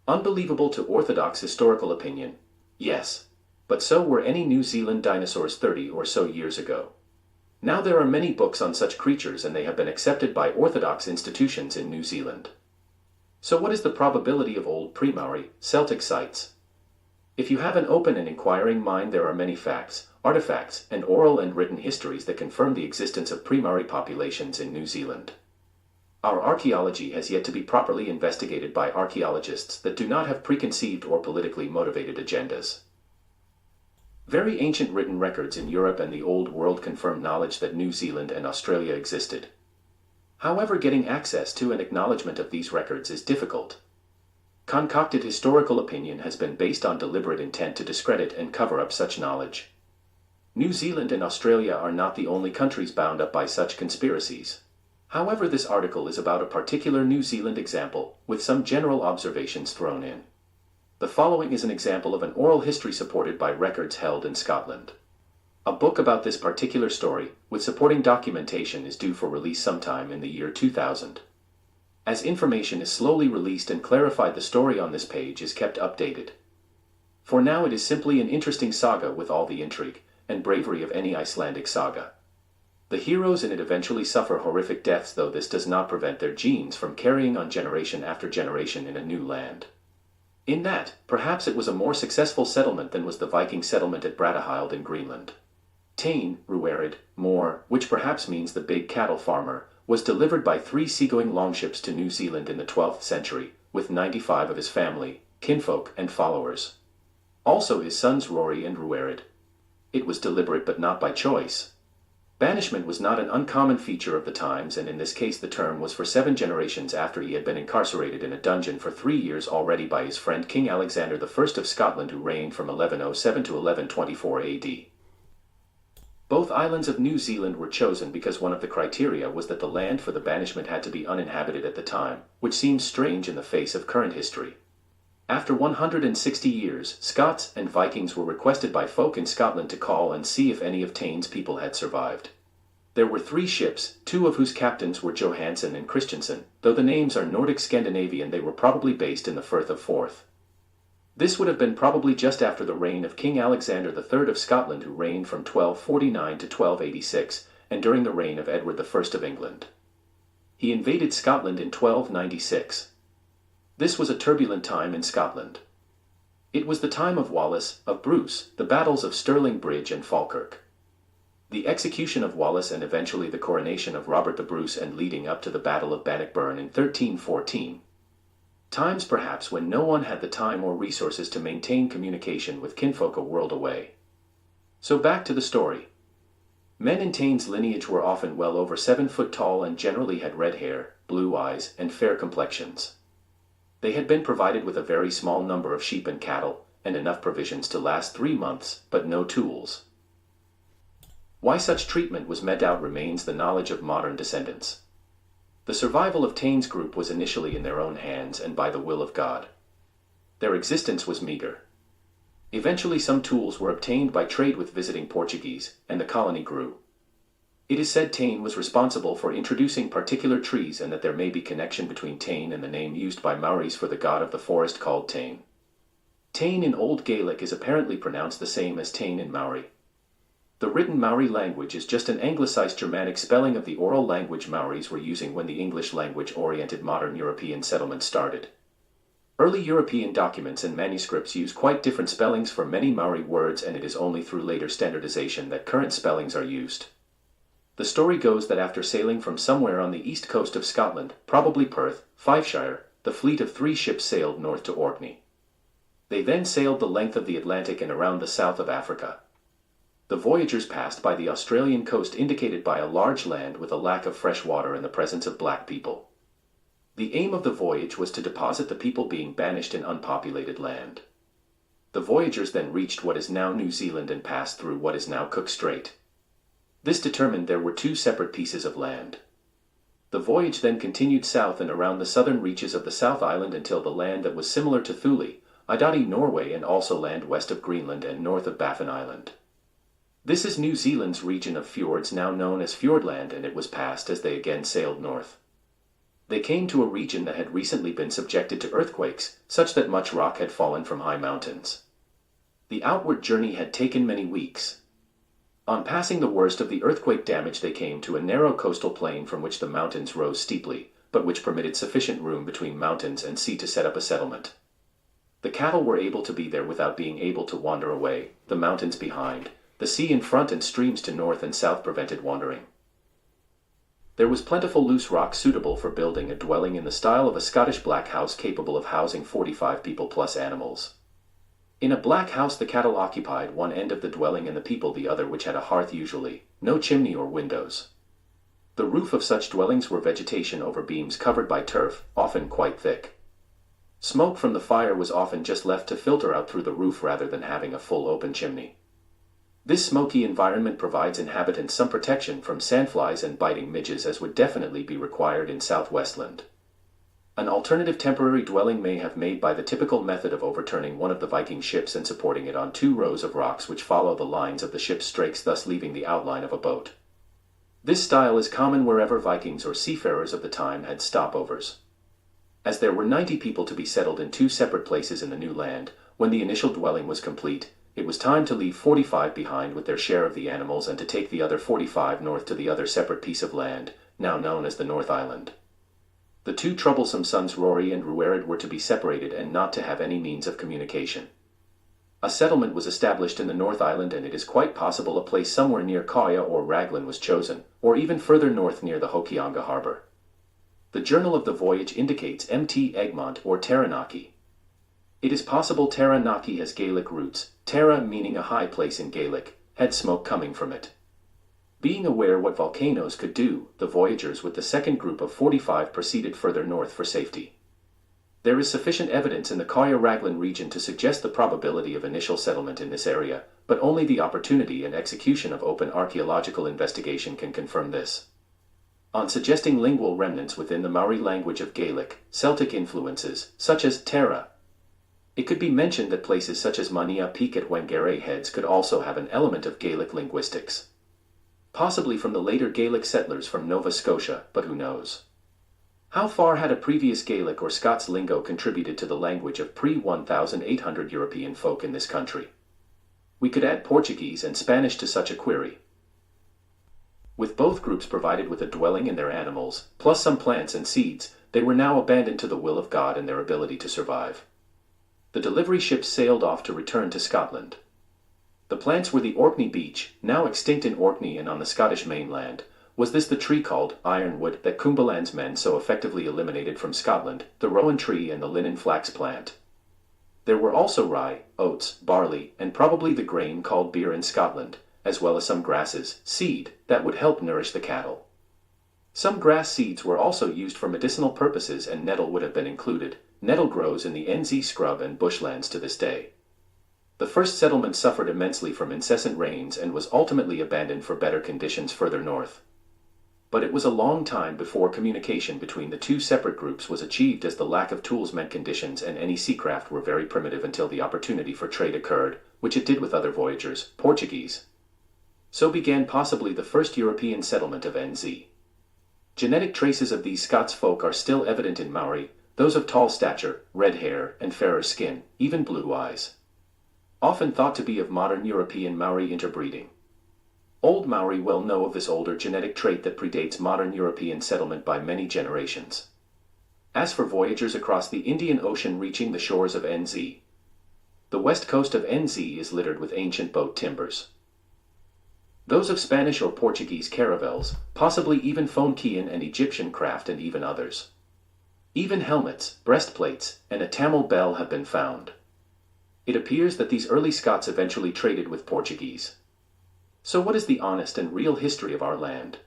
Unbelievable to orthodox historical opinion, yes. But so were any New Zealand dinosaurs 30 or so years ago. Now there are many books on such creatures and they have been accepted by orthodox institutions in New Zealand. So what is the probability of old pre-Maori, Celtic sites? If you have an open and inquiring mind, there are many facts, artifacts, and oral and written histories that confirm the existence of pre-Maori populations in New Zealand. Our archaeology has yet to be properly investigated by archaeologists that do not have preconceived or politically motivated agendas. Very ancient written records in Europe and the Old World confirm knowledge that New Zealand and Australia existed. However, getting access to and acknowledgement of these records is difficult. Concocted historical opinion has been based on deliberate intent to discredit and cover up such knowledge. New Zealand and Australia are not the only countries bound up by such conspiracies. However, this article is about a particular New Zealand example, with some general observations thrown in. The following is an example of an oral history supported by records held in Scotland. A book about this particular story, with supporting documentation, is due for release sometime in the year 2000. As information is slowly released and clarified, the story on this page is kept updated. For now it is simply an interesting saga with all the intrigue and bravery of any Icelandic saga. The heroes in it eventually suffer horrific deaths, though this does not prevent their genes from carrying on generation after generation in a new land. In that, perhaps it was a more successful settlement than was the Viking settlement at Brattahlid in Greenland. Tain, Ruarid, Moor, which perhaps means the big cattle farmer, was delivered by 3 seagoing longships to New Zealand in the 12th century, with 95 of his family, kinfolk, and followers. Also his sons Rory and Ruarid. It was deliberate but not by choice. Banishment was not an uncommon feature of the times, and in this case the term was for 7 generations after he had been incarcerated in a dungeon for 3 years already by his friend King Alexander I of Scotland, who reigned from 1107 to 1124 AD. Both islands of New Zealand were chosen because one of the criteria was that the land for the banishment had to be uninhabited at the time, which seems strange in the face of current history. After 160 years, Scots and Vikings were requested by folk in Scotland to call and see if any of Tain's people had survived. There were 3 ships, 2 of whose captains were Johansen and Christensen. Though the names are Nordic Scandinavian, they were probably based in the Firth of Forth. This would have been probably just after the reign of King Alexander III of Scotland, who reigned from 1249 to 1286, and during the reign of Edward I of England. He invaded Scotland in 1296. This was a turbulent time in Scotland. It was the time of Wallace, of Bruce, the battles of Stirling Bridge and Falkirk. The execution of Wallace and eventually the coronation of Robert the Bruce, and leading up to the Battle of Bannockburn in 1314. Times perhaps when no one had the time or resources to maintain communication with kinfolk a world away. So back to the story. Men in Tain's lineage were often well over 7 foot tall and generally had red hair, blue eyes, and fair complexions. They had been provided with a very small number of sheep and cattle, and enough provisions to last 3 months, but no tools. Why such treatment was meted out remains the knowledge of modern descendants. The survival of Tain's group was initially in their own hands and by the will of God. Their existence was meager. Eventually some tools were obtained by trade with visiting Portuguese, and the colony grew. It is said Tain was responsible for introducing particular trees, and that there may be connection between Tain and the name used by Maoris for the god of the forest called Tain. Tain in Old Gaelic is apparently pronounced the same as Tain in Maori. The written Maori language is just an anglicized Germanic spelling of the oral language Maoris were using when the English language-oriented modern European settlement started. Early European documents and manuscripts use quite different spellings for many Maori words, and it is only through later standardization that current spellings are used. The story goes that after sailing from somewhere on the east coast of Scotland, probably Perth, Fifeshire, the fleet of 3 ships sailed north to Orkney. They then sailed the length of the Atlantic and around the south of Africa. The voyagers passed by the Australian coast, indicated by a large land with a lack of fresh water and the presence of black people. The aim of the voyage was to deposit the people being banished in unpopulated land. The voyagers then reached what is now New Zealand and passed through what is now Cook Strait. This determined there were 2 separate pieces of land. The voyage then continued south and around the southern reaches of the South Island until the land that was similar to Thule, Idati, Norway, and also land west of Greenland and north of Baffin Island. This is New Zealand's region of fjords, now known as Fiordland, and it was passed as they again sailed north. They came to a region that had recently been subjected to earthquakes, such that much rock had fallen from high mountains. The outward journey had taken many weeks. On passing the worst of the earthquake damage, they came to a narrow coastal plain from which the mountains rose steeply, but which permitted sufficient room between mountains and sea to set up a settlement. The cattle were able to be there without being able to wander away, the mountains behind, the sea in front, and streams to north and south prevented wandering. There was plentiful loose rock suitable for building a dwelling in the style of a Scottish black house capable of housing 45 people plus animals. In a black house the cattle occupied one end of the dwelling and the people the other, which had a hearth usually, no chimney or windows. The roof of such dwellings were vegetation over beams covered by turf, often quite thick. Smoke from the fire was often just left to filter out through the roof rather than having a full open chimney. This smoky environment provides inhabitants some protection from sandflies and biting midges, as would definitely be required in Southwestland. An alternative temporary dwelling may have made by the typical method of overturning one of the Viking ships and supporting it on 2 rows of rocks which follow the lines of the ship's strakes, thus leaving the outline of a boat. This style is common wherever Vikings or seafarers of the time had stopovers. As there were 90 people to be settled in 2 separate places in the new land, when the initial dwelling was complete, it was time to leave 45 behind with their share of the animals and to take the other 45 north to the other separate piece of land, now known as the North Island. The 2 troublesome sons Rory and Ruarid were to be separated and not to have any means of communication. A settlement was established in the North Island, and it is quite possible a place somewhere near Kauai or Raglan was chosen, or even further north near the Hokianga harbor. The journal of the voyage indicates Mt. Egmont or Taranaki. It is possible Taranaki has Gaelic roots, Tara meaning a high place in Gaelic, had smoke coming from it. Being aware what volcanoes could do, the voyagers with the second group of 45 proceeded further north for safety. There is sufficient evidence in the Kauai-Raglan region to suggest the probability of initial settlement in this area, but only the opportunity and execution of open archaeological investigation can confirm this. On suggesting lingual remnants within the Maori language of Gaelic, Celtic influences, such as Tara, it could be mentioned that places such as Mania Peak at Wangere Heads could also have an element of Gaelic linguistics. Possibly from the later Gaelic settlers from Nova Scotia, but who knows? How far had a previous Gaelic or Scots lingo contributed to the language of pre-1800 European folk in this country? We could add Portuguese and Spanish to such a query. With both groups provided with a dwelling and their animals, plus some plants and seeds, they were now abandoned to the will of God and their ability to survive. The delivery ships sailed off to return to Scotland. The plants were the Orkney beech, now extinct in Orkney and on the Scottish mainland. Was this the tree called ironwood that Cumberland's men so effectively eliminated from Scotland, the rowan tree and the linen flax plant? There were also rye, oats, barley, and probably the grain called beer in Scotland, as well as some grasses, seed, that would help nourish the cattle. Some grass seeds were also used for medicinal purposes, and nettle would have been included. Nettle grows in the NZ scrub and bushlands to this day. The first settlement suffered immensely from incessant rains and was ultimately abandoned for better conditions further north. But it was a long time before communication between the 2 separate groups was achieved, as the lack of tools meant conditions and any seacraft were very primitive until the opportunity for trade occurred, which it did with other voyagers, Portuguese. So began possibly the first European settlement of NZ. Genetic traces of these Scots folk are still evident in Maori, those of tall stature, red hair, and fairer skin, even blue eyes. Often thought to be of modern European Maori interbreeding. Old Maori well know of this older genetic trait that predates modern European settlement by many generations. As for voyagers across the Indian Ocean reaching the shores of NZ, the west coast of NZ is littered with ancient boat timbers. Those of Spanish or Portuguese caravels, possibly even Phoenician and Egyptian craft, and even others. Even helmets, breastplates, and a Tamil bell have been found. It appears that these early Scots eventually traded with Portuguese. So what is the honest and real history of our land?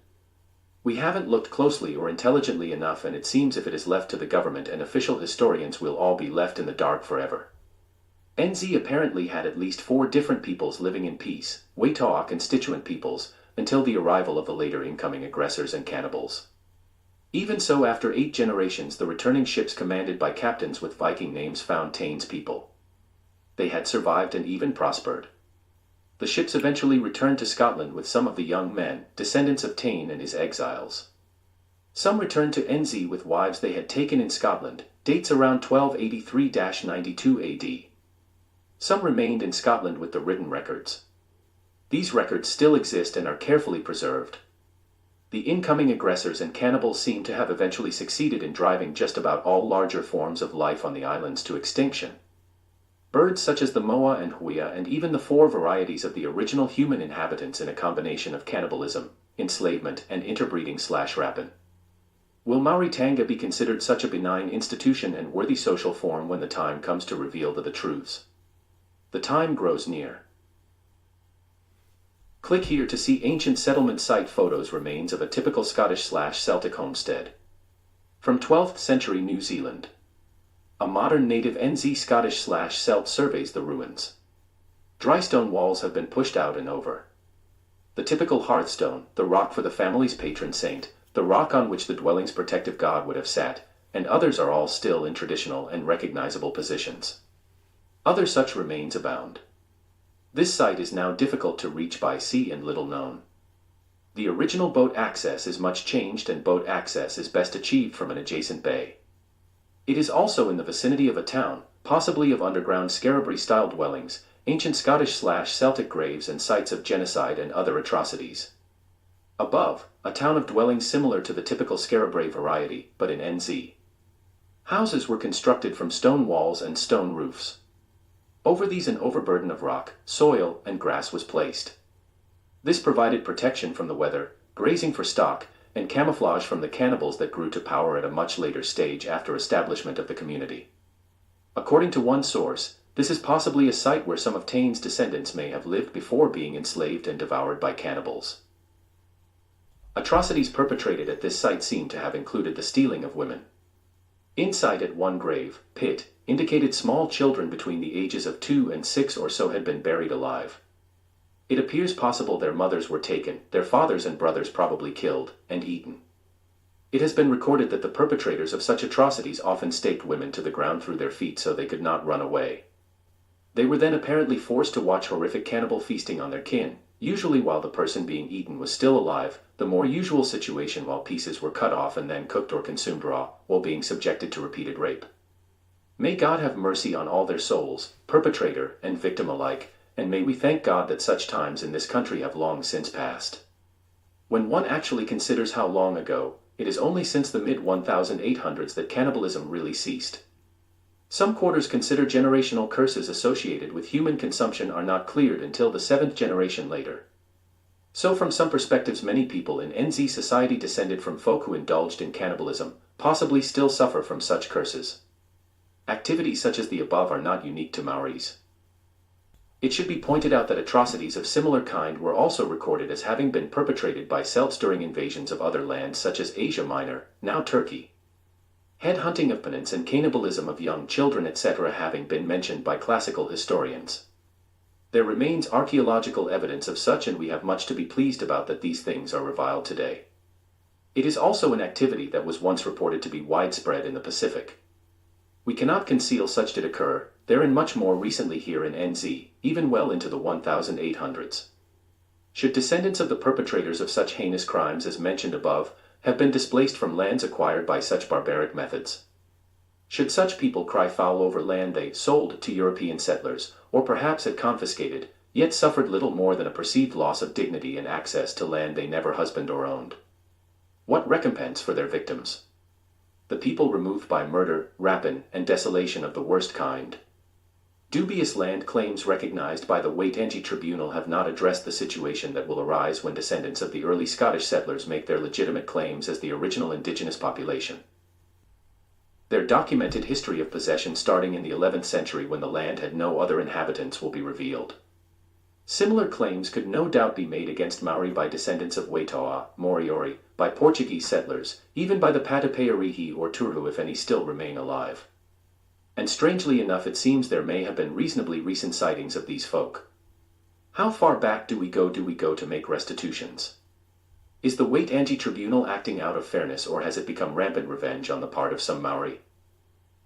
We haven't looked closely or intelligently enough, and it seems if it is left to the government and official historians, we'll all be left in the dark forever. NZ apparently had at least 4 different peoples living in peace, Waitangi constituent peoples, until the arrival of the later incoming aggressors and cannibals. Even so, after 8 generations, the returning ships commanded by captains with Viking names found Taine's people. They had survived and even prospered. The ships eventually returned to Scotland with some of the young men, descendants of Taine and his exiles. Some returned to NZ with wives they had taken in Scotland, dates around 1283–92 AD. Some remained in Scotland with the written records. These records still exist and are carefully preserved. The incoming aggressors and cannibals seem to have eventually succeeded in driving just about all larger forms of life on the islands to extinction. Birds such as the moa and huia, and even the 4 varieties of the original human inhabitants in a combination of cannibalism, enslavement, and interbreeding/rapine. Will Waitangi be considered such a benign institution and worthy social form when the time comes to reveal the truths? The time grows near. Click here to see ancient settlement site photos remains of a typical Scottish/Celtic homestead. From 12th century New Zealand. A modern native NZ Scottish/Celt surveys the ruins. Dry stone walls have been pushed out and over. The typical hearthstone, the rock for the family's patron saint, the rock on which the dwelling's protective god would have sat, and others are all still in traditional and recognizable positions. Other such remains abound. This site is now difficult to reach by sea and little known. The original boat access is much changed, and boat access is best achieved from an adjacent bay. It is also in the vicinity of a town, possibly of underground Scarabry-style dwellings, ancient Scottish/Celtic graves, and sites of genocide and other atrocities. Above, a town of dwellings similar to the typical Scarabray variety, but in NZ. Houses were constructed from stone walls and stone roofs. Over these an overburden of rock, soil, and grass was placed. This provided protection from the weather, grazing for stock, and camouflage from the cannibals that grew to power at a much later stage after establishment of the community. According to one source, this is possibly a site where some of Taine's descendants may have lived before being enslaved and devoured by cannibals. Atrocities perpetrated at this site seem to have included the stealing of women. Inside at one grave pit indicated small children between the ages of 2 and 6 or so had been buried alive. It appears possible their mothers were taken, their fathers and brothers probably killed, and eaten. It has been recorded that the perpetrators of such atrocities often staked women to the ground through their feet so they could not run away. They were then apparently forced to watch horrific cannibal feasting on their kin, usually while the person being eaten was still alive, the more usual situation while pieces were cut off and then cooked or consumed raw, while being subjected to repeated rape. May God have mercy on all their souls, perpetrator and victim alike, and may we thank God that such times in this country have long since passed. When one actually considers how long ago, it is only since the mid-1800s that cannibalism really ceased. Some quarters consider generational curses associated with human consumption are not cleared until the 7th generation later. So from some perspectives many people in NZ society descended from folk who indulged in cannibalism, possibly still suffer from such curses. Activities such as the above are not unique to Maoris. It should be pointed out that atrocities of similar kind were also recorded as having been perpetrated by Celts during invasions of other lands such as Asia Minor, now Turkey. Head-hunting of peasants and cannibalism of young children etc. having been mentioned by classical historians. There remains archaeological evidence of such, and we have much to be pleased about that these things are reviled today. It is also an activity that was once reported to be widespread in the Pacific. We cannot conceal such did occur, there and much more recently here in NZ, even well into the 1800s. Should descendants of the perpetrators of such heinous crimes as mentioned above have been displaced from lands acquired by such barbaric methods? Should such people cry foul over land they sold to European settlers, or perhaps had confiscated, yet suffered little more than a perceived loss of dignity and access to land they never husbanded or owned? What recompense for their victims? The people removed by murder, rapine, and desolation of the worst kind. Dubious land claims recognized by the Waitangi Tribunal have not addressed the situation that will arise when descendants of the early Scottish settlers make their legitimate claims as the original indigenous population. Their documented history of possession starting in the 11th century when the land had no other inhabitants will be revealed. Similar claims could no doubt be made against Maori by descendants of Waitangi, Moriori, by Portuguese settlers, even by the Patapearihi or Turhu if any still remain alive. And strangely enough it seems there may have been reasonably recent sightings of these folk. How far back do we go to make restitutions? Is the Waitangi Tribunal acting out of fairness, or has it become rampant revenge on the part of some Maori?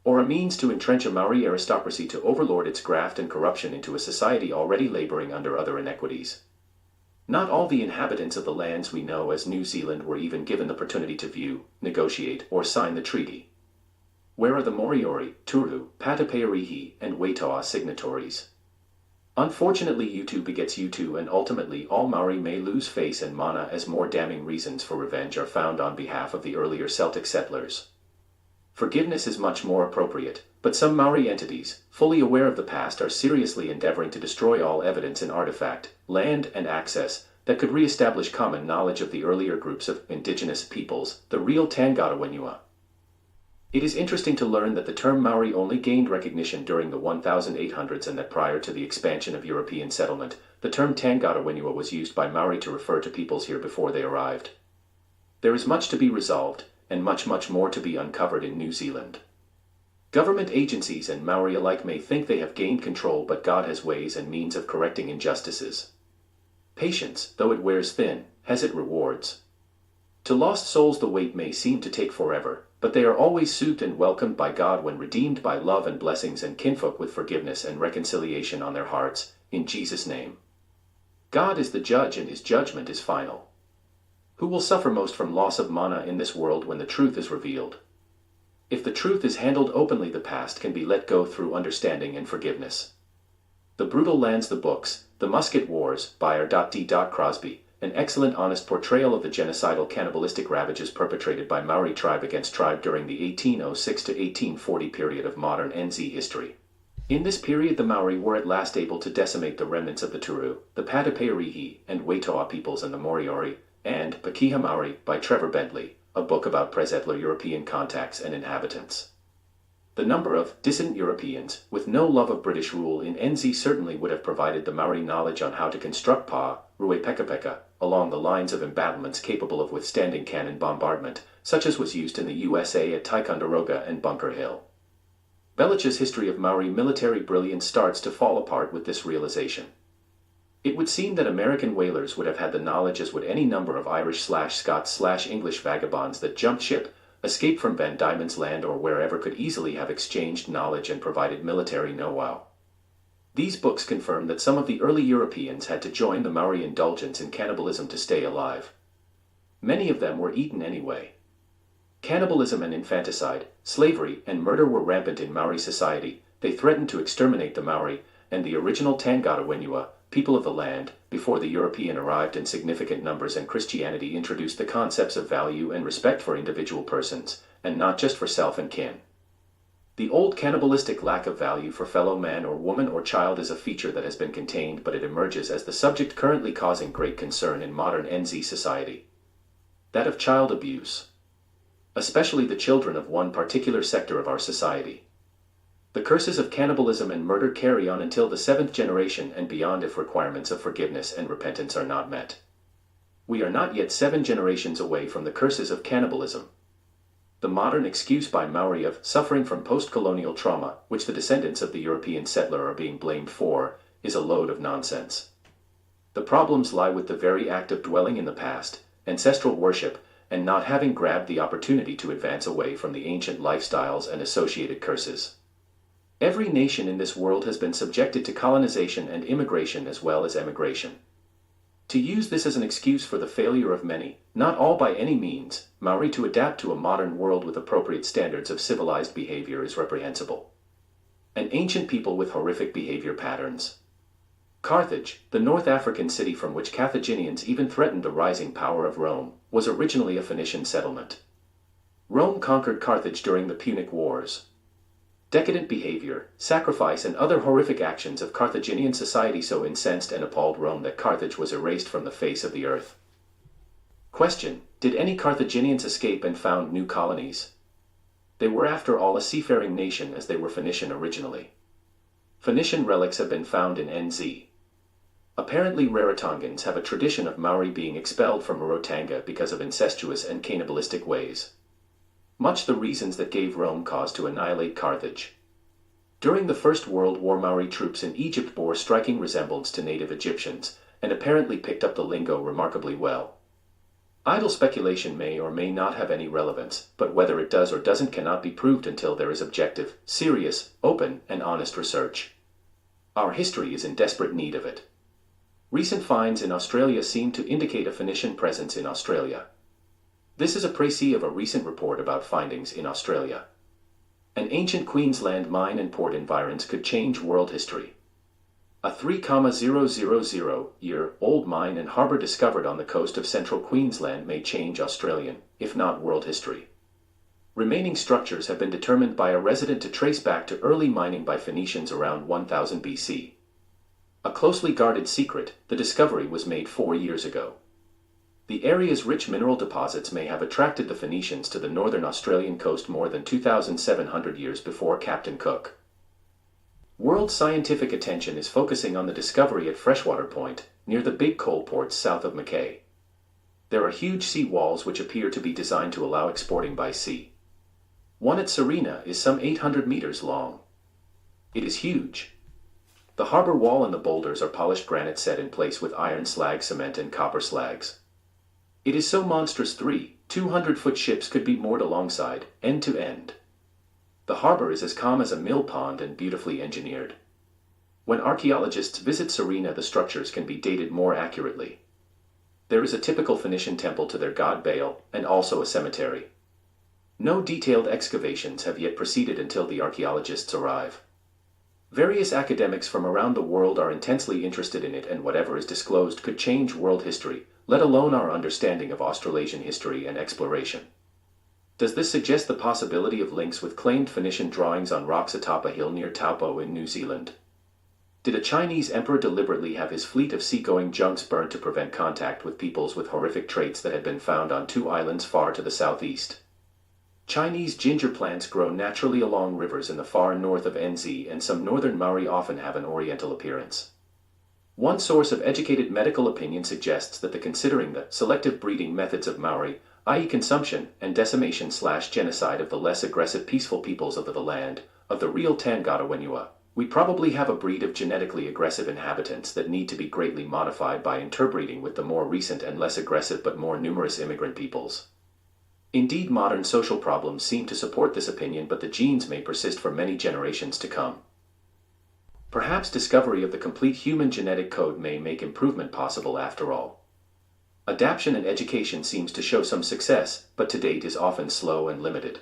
Or a means to entrench a Maori aristocracy to overlord its graft and corruption into a society already laboring under other inequities? Not all the inhabitants of the lands we know as New Zealand were even given the opportunity to view, negotiate, or sign the treaty. Where are the Moriori, Turu, Patapeorihi, and Waitoa signatories? Unfortunately, Utu begets Utu, and ultimately all Maori may lose face and mana, as more damning reasons for revenge are found on behalf of the earlier Celtic settlers. Forgiveness is much more appropriate, but some Maori entities, fully aware of the past, are seriously endeavoring to destroy all evidence and artifact, land, and access that could re-establish common knowledge of the earlier groups of indigenous peoples, the real Tangata Wenua. It is interesting to learn that the term Maori only gained recognition during the 1800s, and that prior to the expansion of European settlement, the term Tangata Wenua was used by Maori to refer to peoples here before they arrived. There is much to be resolved, and much more to be uncovered in New Zealand. Government agencies and Maori alike may think they have gained control, but God has ways and means of correcting injustices. Patience, though it wears thin, has its rewards. To lost souls the wait may seem to take forever, but they are always soothed and welcomed by God when redeemed by love and blessings, and kinfolk with forgiveness and reconciliation on their hearts, in Jesus' name. God is the judge, and his judgment is final. Who will suffer most from loss of mana in this world when the truth is revealed? If the truth is handled openly, the past can be let go through understanding and forgiveness. The Brutal Lands, the Books, The Musket Wars, by R.D. Crosby, an excellent honest portrayal of the genocidal cannibalistic ravages perpetrated by Maori tribe against tribe during the 1806 to 1840 period of modern NZ history. In this period, the Maori were at last able to decimate the remnants of the Turu, the Patapeorihi, and Waitoa peoples, and the Moriori, and Pakeha Maori by Trevor Bentley, a book about pre-settler European contacts and inhabitants. The number of dissident Europeans, with no love of British rule in NZ, certainly would have provided the Maori knowledge on how to construct pa, rue peka, along the lines of embattlements capable of withstanding cannon bombardment, such as was used in the USA at Ticonderoga and Bunker Hill. Belich's history of Maori military brilliance starts to fall apart with this realization. It would seem that American whalers would have had the knowledge, as would any number of Irish/Scots/English vagabonds that jumped ship, escaped from Van Diemen's Land or wherever, could easily have exchanged knowledge and provided military know-how. These books confirm that some of the early Europeans had to join the Maori indulgence in cannibalism to stay alive. Many of them were eaten anyway. Cannibalism and infanticide, slavery, and murder were rampant in Maori society. They threatened to exterminate the Maori and the original Tangata Wenua, people of the land, before the European arrived in significant numbers and Christianity introduced the concepts of value and respect for individual persons, and not just for self and kin. The old cannibalistic lack of value for fellow man or woman or child is a feature that has been contained, but it emerges as the subject currently causing great concern in modern NZ society. That of child abuse. Especially the children of one particular sector of our society. The curses of cannibalism and murder carry on until the 7th generation and beyond if requirements of forgiveness and repentance are not met. We are not yet 7 generations away from the curses of cannibalism. The modern excuse by Maori of suffering from post-colonial trauma, which the descendants of the European settler are being blamed for, is a load of nonsense. The problems lie with the very act of dwelling in the past, ancestral worship, and not having grabbed the opportunity to advance away from the ancient lifestyles and associated curses. Every nation in this world has been subjected to colonization and immigration as well as emigration. To use this as an excuse for the failure of many, not all by any means, Maori to adapt to a modern world with appropriate standards of civilized behavior is reprehensible. An ancient people with horrific behavior patterns. Carthage, the North African city from which Carthaginians even threatened the rising power of Rome, was originally a Phoenician settlement. Rome conquered Carthage during the Punic Wars. Decadent behavior, sacrifice, and other horrific actions of Carthaginian society so incensed and appalled Rome that Carthage was erased from the face of the earth. Question: did any Carthaginians escape and found new colonies? They were after all a seafaring nation, as they were Phoenician originally. Phoenician relics have been found in NZ. Apparently Rarotongans have a tradition of Maori being expelled from Rarotanga because of incestuous and cannibalistic ways. Much the reasons that gave Rome cause to annihilate Carthage. During the First World War, Maori troops in Egypt bore striking resemblance to native Egyptians, and apparently picked up the lingo remarkably well. Idle speculation may or may not have any relevance, but whether it does or doesn't cannot be proved until there is objective, serious, open, and honest research. Our history is in desperate need of it. Recent finds in Australia seem to indicate a Phoenician presence in Australia. This is a précis of a recent report about findings in Australia. An ancient Queensland mine and port environs could change world history. A 3,000-year-old mine and harbour discovered on the coast of central Queensland may change Australian, if not world history. Remaining structures have been determined by a resident to trace back to early mining by Phoenicians around 1000 BC. A closely guarded secret, the discovery was made 4 years ago. The area's rich mineral deposits may have attracted the Phoenicians to the northern Australian coast more than 2,700 years before Captain Cook. World scientific attention is focusing on the discovery at Freshwater Point, near the big coal ports south of Mackay. There are huge sea walls which appear to be designed to allow exporting by sea. One at Serena is some 800 meters long. It is huge. The harbor wall and the boulders are polished granite set in place with iron slag cement and copper slags. It is so monstrous 200-foot ships could be moored alongside, end to end. The harbor is as calm as a mill pond and beautifully engineered. When archaeologists visit Serena, the structures can be dated more accurately. There is a typical Phoenician temple to their god Baal, and also a cemetery. No detailed excavations have yet proceeded until the archaeologists arrive. Various academics from around the world are intensely interested in it, and whatever is disclosed could change world history, let alone our understanding of Australasian history and exploration. Does this suggest the possibility of links with claimed Phoenician drawings on rocks atop a hill near Taupo in New Zealand? Did a Chinese emperor deliberately have his fleet of seagoing junks burnt to prevent contact with peoples with horrific traits that had been found on 2 islands far to the southeast? Chinese ginger plants grow naturally along rivers in the far north of NZ, and some northern Maori often have an oriental appearance. One source of educated medical opinion suggests that considering the selective breeding methods of Maori, i.e. consumption and decimation/genocide of the less aggressive peaceful peoples of the land, of the real Tangata Wenua, we probably have a breed of genetically aggressive inhabitants that need to be greatly modified by interbreeding with the more recent and less aggressive but more numerous immigrant peoples. Indeed, modern social problems seem to support this opinion, but the genes may persist for many generations to come. Perhaps discovery of the complete human genetic code may make improvement possible after all. Adaptation and education seems to show some success, but to date is often slow and limited.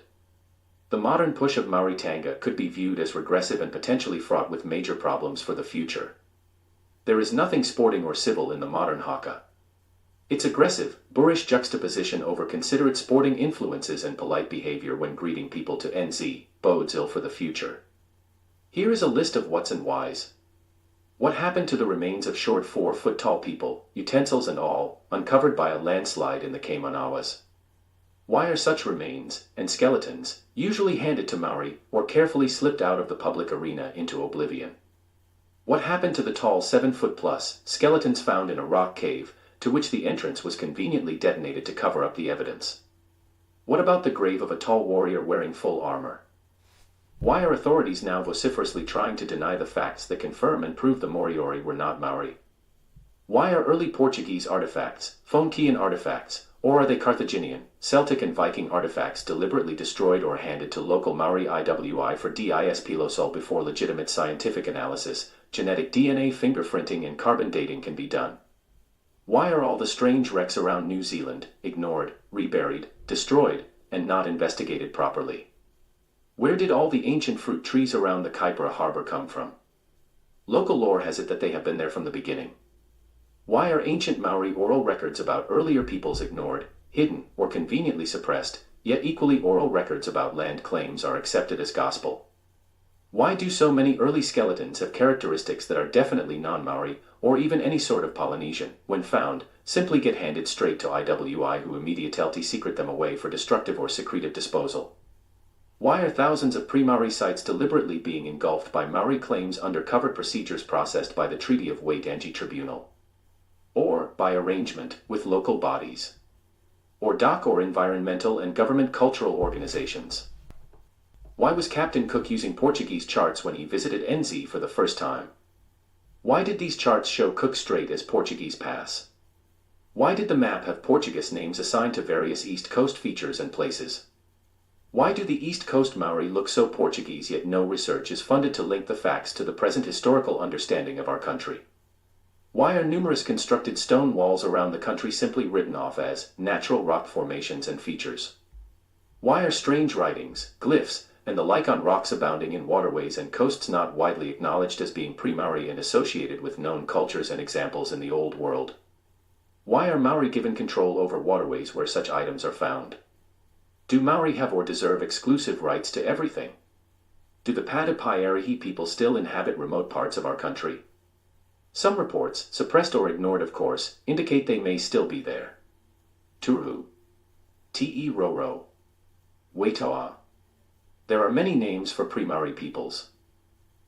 The modern push of Mauritanga could be viewed as regressive and potentially fraught with major problems for the future. There is nothing sporting or civil in the modern haka. Its aggressive, boorish juxtaposition over considerate sporting influences and polite behavior when greeting people to NZ bodes ill for the future. Here is a list of what's and whys. What happened to the remains of short 4-foot-tall people, utensils and all, uncovered by a landslide in the Kaimanawas? Why are such remains, and skeletons, usually handed to Maori, or carefully slipped out of the public arena into oblivion? What happened to the tall 7-foot-plus skeletons found in a rock cave, to which the entrance was conveniently detonated to cover up the evidence? What about the grave of a tall warrior wearing full armor? Why are authorities now vociferously trying to deny the facts that confirm and prove the Moriori were not Maori? Why are early Portuguese artifacts, Phoenician artifacts, or are they Carthaginian, Celtic and Viking artifacts deliberately destroyed or handed to local Maori IWI for dispilosol before legitimate scientific analysis, genetic DNA fingerprinting and carbon dating can be done? Why are all the strange wrecks around New Zealand ignored, reburied, destroyed, and not investigated properly? Where did all the ancient fruit trees around the Kaipara harbor come from? Local lore has it that they have been there from the beginning. Why are ancient Maori oral records about earlier peoples ignored, hidden, or conveniently suppressed, yet equally oral records about land claims are accepted as gospel? Why do so many early skeletons have characteristics that are definitely non-Maori, or even any sort of Polynesian, when found, simply get handed straight to IWI who immediately secret them away for destructive or secretive disposal? Why are thousands of pre-Maori sites deliberately being engulfed by Maori claims under covered procedures processed by the Treaty of Waitangi Tribunal? Or by arrangement with local bodies? Or DOC or environmental and government cultural organizations? Why was Captain Cook using Portuguese charts when he visited NZ for the first time? Why did these charts show Cook Strait as Portuguese Pass? Why did the map have Portuguese names assigned to various East Coast features and places? Why do the East Coast Maori look so Portuguese yet no research is funded to link the facts to the present historical understanding of our country? Why are numerous constructed stone walls around the country simply written off as natural rock formations and features? Why are strange writings, glyphs, and the like on rocks abounding in waterways and coasts not widely acknowledged as being pre-Maori and associated with known cultures and examples in the Old World? Why are Maori given control over waterways where such items are found? Do Maori have or deserve exclusive rights to everything? Do the Patapairihi people still inhabit remote parts of our country? Some reports, suppressed or ignored of course, indicate they may still be there. Turuhu. Te Roro. Waitoa. There are many names for pre-Maori peoples.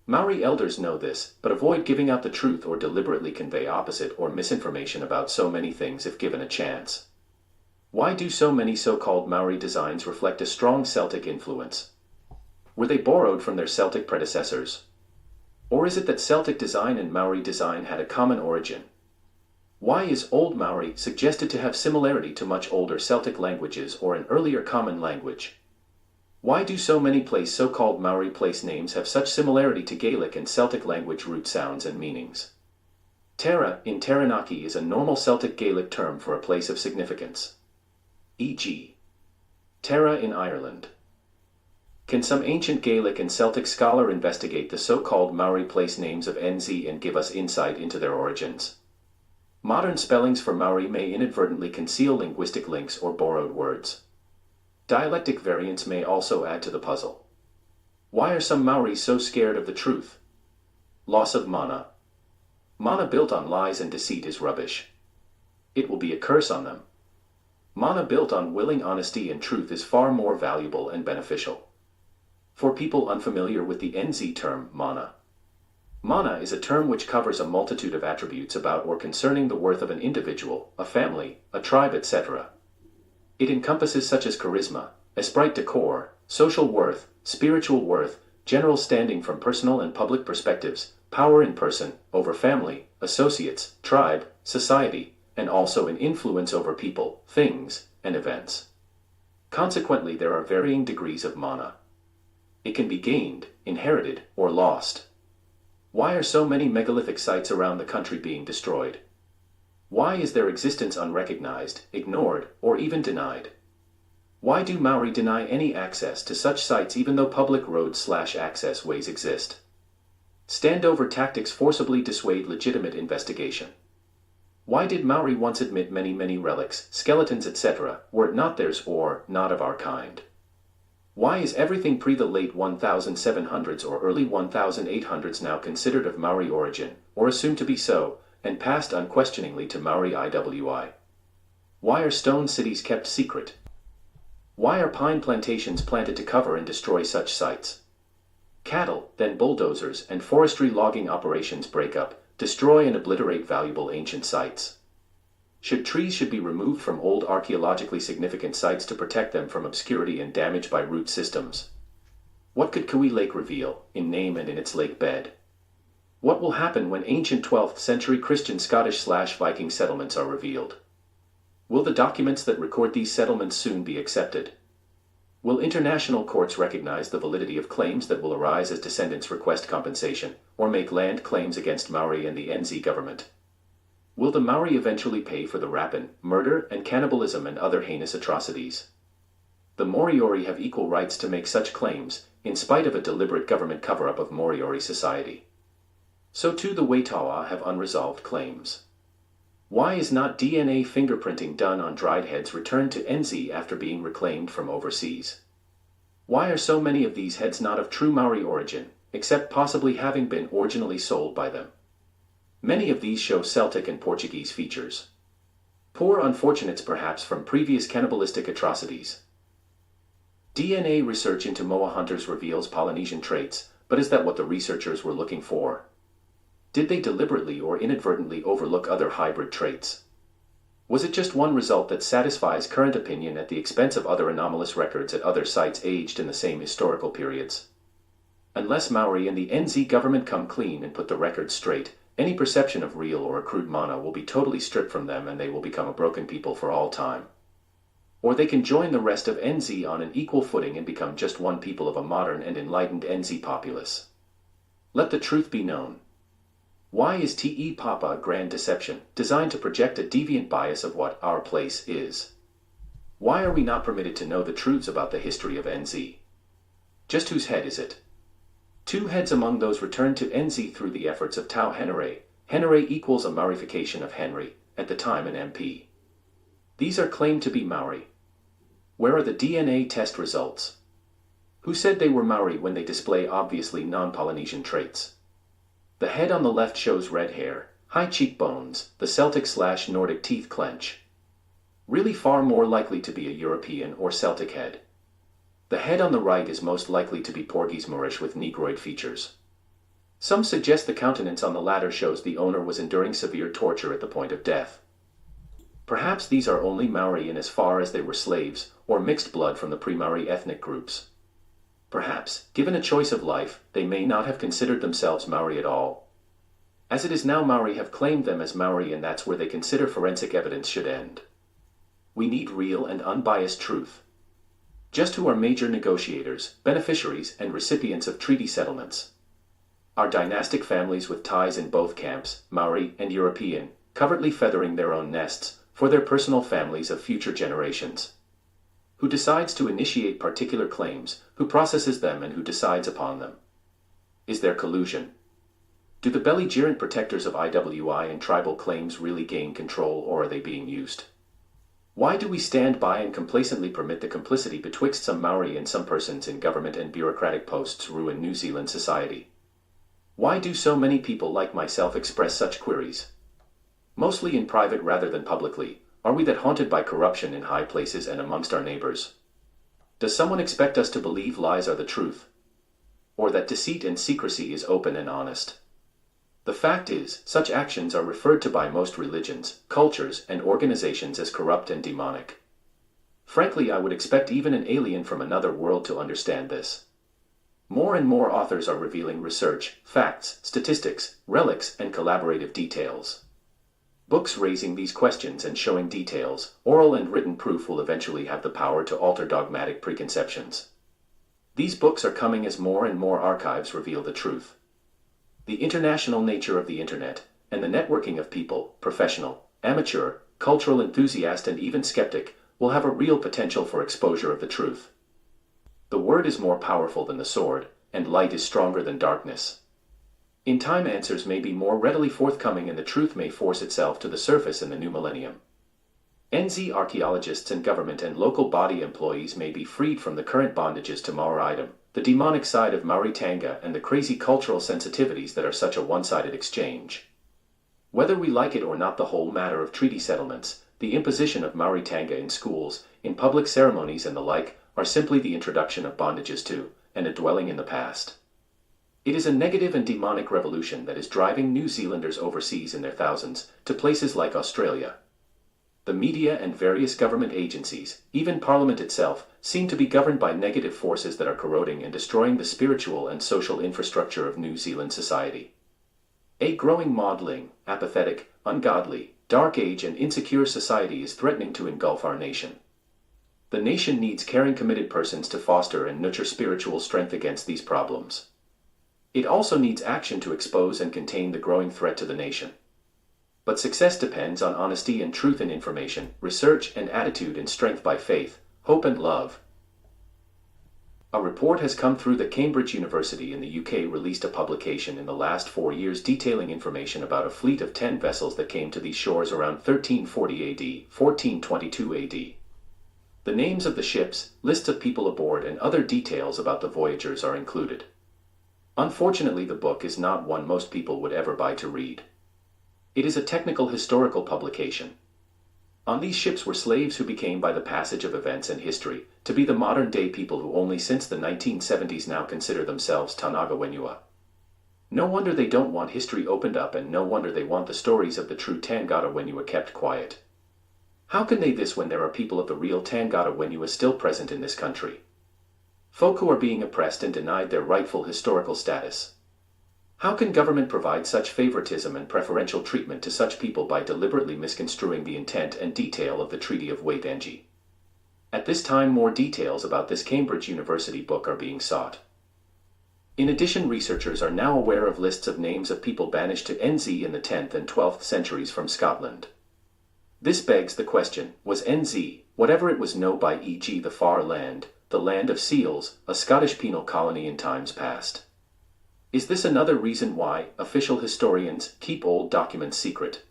Maori elders know this, but avoid giving out the truth or deliberately convey opposite or misinformation about so many things if given a chance. Why do so many so-called Maori designs reflect a strong Celtic influence? Were they borrowed from their Celtic predecessors? Or is it that Celtic design and Maori design had a common origin? Why is Old Maori suggested to have similarity to much older Celtic languages or an earlier common language? Why do so many so-called Maori place names have such similarity to Gaelic and Celtic language root sounds and meanings? Tara in Taranaki is a normal Celtic Gaelic term for a place of significance. E.g. Tara in Ireland. Can some ancient Gaelic and Celtic scholar investigate the so-called Maori place names of NZ and give us insight into their origins? Modern spellings for Maori may inadvertently conceal linguistic links or borrowed words. Dialectic variants may also add to the puzzle. Why are some Maori so scared of the truth? Loss of mana. Mana built on lies and deceit is rubbish. It will be a curse on them. Mana built on willing honesty and truth is far more valuable and beneficial. For people unfamiliar with the NZ term, mana. Mana is a term which covers a multitude of attributes about or concerning the worth of an individual, a family, a tribe, etc. It encompasses such as charisma, esprit de corps, social worth, spiritual worth, general standing from personal and public perspectives, power in person, over family, associates, tribe, society, and also an influence over people, things, and events. Consequently, there are varying degrees of mana. It can be gained, inherited, or lost. Why are so many megalithic sites around the country being destroyed? Why is their existence unrecognized, ignored, or even denied? Why do Maori deny any access to such sites even though public roads/access ways exist? Standover tactics forcibly dissuade legitimate investigation. Why did Maori once admit many relics, skeletons, etc., were it not theirs or not of our kind? Why is everything pre the late 1700s or early 1800s now considered of Maori origin, or assumed to be so, and passed unquestioningly to Maori IWI? Why are stone cities kept secret? Why are pine plantations planted to cover and destroy such sites? Cattle, then bulldozers, and forestry logging operations break up, destroy and obliterate valuable ancient sites. Trees should be removed from old archaeologically significant sites to protect them from obscurity and damage by root systems. What could Kui Lake reveal, in name and in its lake bed? What will happen when ancient 12th century Christian Scottish/Viking settlements are revealed? Will the documents that record these settlements soon be accepted? Will international courts recognize the validity of claims that will arise as descendants request compensation, or make land claims against Maori and the NZ government? Will the Maori eventually pay for the rapine, murder, and cannibalism and other heinous atrocities? The Moriori have equal rights to make such claims, in spite of a deliberate government cover-up of Moriori society. So too the Waitawa have unresolved claims. Why is not DNA fingerprinting done on dried heads returned to NZ after being reclaimed from overseas? Why are so many of these heads not of true Maori origin, except possibly having been originally sold by them? Many of these show Celtic and Portuguese features. Poor unfortunates perhaps from previous cannibalistic atrocities. DNA research into Moa hunters reveals Polynesian traits, but is that what the researchers were looking for? Did they deliberately or inadvertently overlook other hybrid traits? Was it just one result that satisfies current opinion at the expense of other anomalous records at other sites aged in the same historical periods? Unless Maori and the NZ government come clean and put the record straight, any perception of real or accrued mana will be totally stripped from them and they will become a broken people for all time. Or they can join the rest of NZ on an equal footing and become just one people of a modern and enlightened NZ populace. Let the truth be known. Why is Te Papa a grand deception, designed to project a deviant bias of what our place is? Why are we not permitted to know the truths about the history of NZ? Just whose head is it? 2 heads among those returned to NZ through the efforts of Tau Henare. Henare equals a Maorification of Henry, at the time an MP. These are claimed to be Maori. Where are the DNA test results? Who said they were Maori when they display obviously non-Polynesian traits? The head on the left shows red hair, high cheekbones, the Celtic/Nordic teeth clench. Really far more likely to be a European or Celtic head. The head on the right is most likely to be Portuguese Moorish with Negroid features. Some suggest the countenance on the latter shows the owner was enduring severe torture at the point of death. Perhaps these are only Maori in as far as they were slaves, or mixed blood from the pre-Maori ethnic groups. Perhaps, given a choice of life, they may not have considered themselves Maori at all. As it is now, Maori have claimed them as Maori, and that's where they consider forensic evidence should end. We need real and unbiased truth. Just who are major negotiators, beneficiaries, and recipients of treaty settlements? Are dynastic families with ties in both camps, Maori and European, covertly feathering their own nests for their personal families of future generations? Who decides to initiate particular claims, who processes them, and who decides upon them? Is there collusion? Do the belligerent protectors of IWI and tribal claims really gain control, or are they being used? Why do we stand by and complacently permit the complicity betwixt some Maori and some persons in government and bureaucratic posts ruin New Zealand society? Why do so many people like myself express such queries? Mostly in private rather than publicly. Are we that haunted by corruption in high places and amongst our neighbors? Does someone expect us to believe lies are the truth? Or that deceit and secrecy is open and honest? The fact is, such actions are referred to by most religions, cultures, and organizations as corrupt and demonic. Frankly, I would expect even an alien from another world to understand this. More and more authors are revealing research, facts, statistics, relics, and collaborative details. Books raising these questions and showing details, oral and written proof, will eventually have the power to alter dogmatic preconceptions. These books are coming as more and more archives reveal the truth. The international nature of the internet, and the networking of people, professional, amateur, cultural enthusiast, and even skeptic, will have a real potential for exposure of the truth. The word is more powerful than the sword, and light is stronger than darkness. In time, answers may be more readily forthcoming, and the truth may force itself to the surface in the new millennium. NZ archaeologists and government and local body employees may be freed from the current bondages to Maoridom, the demonic side of Mauritanga, and the crazy cultural sensitivities that are such a one-sided exchange. Whether we like it or not, the whole matter of treaty settlements, the imposition of Mauritanga in schools, in public ceremonies, and the like, are simply the introduction of bondages to, and a dwelling in the past. It is a negative and demonic revolution that is driving New Zealanders overseas in their thousands to places like Australia. The media and various government agencies, even Parliament itself, seem to be governed by negative forces that are corroding and destroying the spiritual and social infrastructure of New Zealand society. A growing maudlin, apathetic, ungodly, dark age and insecure society is threatening to engulf our nation. The nation needs caring, committed persons to foster and nurture spiritual strength against these problems. It also needs action to expose and contain the growing threat to the nation. But success depends on honesty and truth in information, research and attitude, and strength by faith, hope and love. A report has come through that Cambridge University in the UK released a publication in the last 4 years detailing information about a fleet of 10 vessels that came to these shores around 1340 AD, 1422 AD. The names of the ships, lists of people aboard, and other details about the voyagers are included. Unfortunately, the book is not one most people would ever buy to read. It is a technical historical publication. On these ships were slaves who became, by the passage of events and history, to be the modern-day people who only since the 1970s now consider themselves Tanaga Wenua. No wonder they don't want history opened up, and no wonder they want the stories of the true Tangata Wenua kept quiet. How can they this when there are people of the real Tangata Wenua still present in this country? Folk who are being oppressed and denied their rightful historical status. How can government provide such favoritism and preferential treatment to such people by deliberately misconstruing the intent and detail of the Treaty of Waitangi? At this time, more details about this Cambridge University book are being sought. In addition, researchers are now aware of lists of names of people banished to NZ in the 10th and 12th centuries from Scotland. This begs the question, was NZ, whatever it was known by, e.g. the Far Land, the land of seals, a Scottish penal colony in times past? Is this another reason why official historians keep old documents secret?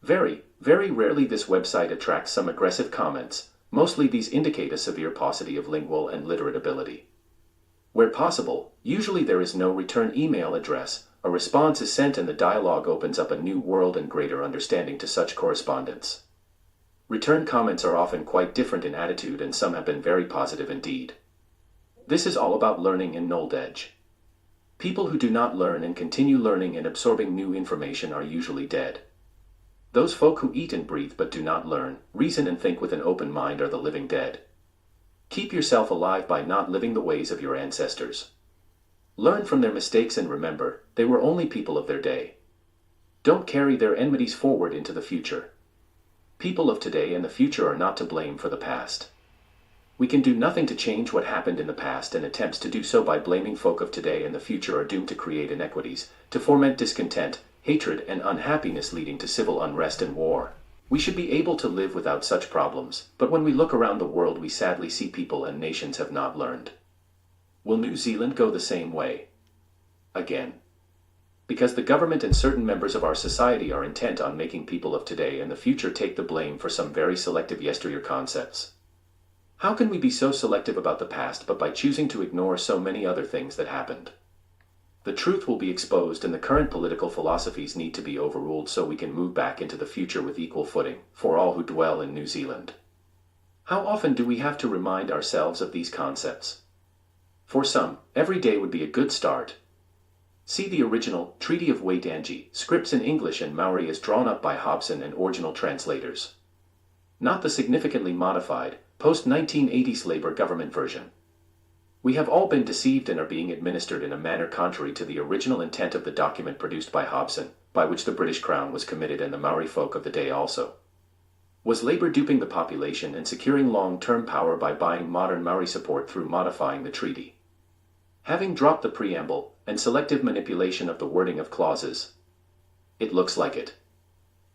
Very, very rarely this website attracts some aggressive comments. Mostly these indicate a severe paucity of lingual and literate ability. Where possible, usually there is no return email address, a response is sent and the dialogue opens up a new world and greater understanding to such correspondence. Return comments are often quite different in attitude and some have been very positive indeed. This is all about learning and knowledge. People who do not learn and continue learning and absorbing new information are usually dead. Those folk who eat and breathe but do not learn, reason and think with an open mind are the living dead. Keep yourself alive by not living the ways of your ancestors. Learn from their mistakes and remember, they were only people of their day. Don't carry their enmities forward into the future. People of today and the future are not to blame for the past. We can do nothing to change what happened in the past, and attempts to do so by blaming folk of today and the future are doomed to create inequities, to foment discontent, hatred and unhappiness leading to civil unrest and war. We should be able to live without such problems, but when we look around the world we sadly see people and nations have not learned. Will New Zealand go the same way? Again. Because the government and certain members of our society are intent on making people of today and the future take the blame for some very selective yesteryear concepts. How can we be so selective about the past but by choosing to ignore so many other things that happened? The truth will be exposed and the current political philosophies need to be overruled so we can move back into the future with equal footing, for all who dwell in New Zealand. How often do we have to remind ourselves of these concepts? For some, every day would be a good start. See the original Treaty of Waitangi, scripts in English and Maori as drawn up by Hobson and original translators. Not the significantly modified, post-1980s Labour government version. We have all been deceived and are being administered in a manner contrary to the original intent of the document produced by Hobson, by which the British Crown was committed and the Maori folk of the day also. Was Labour duping the population and securing long-term power by buying modern Maori support through modifying the treaty? Having dropped the preamble and selective manipulation of the wording of clauses? It looks like it.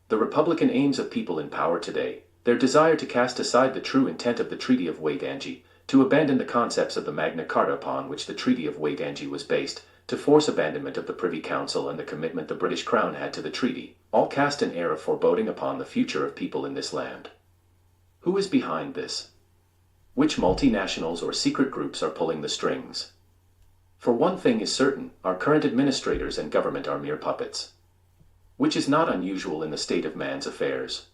The Republican aims of people in power today, their desire to cast aside the true intent of the Treaty of Waitangi, to abandon the concepts of the Magna Carta upon which the Treaty of Waitangi was based, to force abandonment of the Privy Council and the commitment the British Crown had to the treaty, all cast an air of foreboding upon the future of people in this land. Who is behind this? Which multinationals or secret groups are pulling the strings? For one thing is certain, our current administrators and government are mere puppets. Which is not unusual in the state of man's affairs.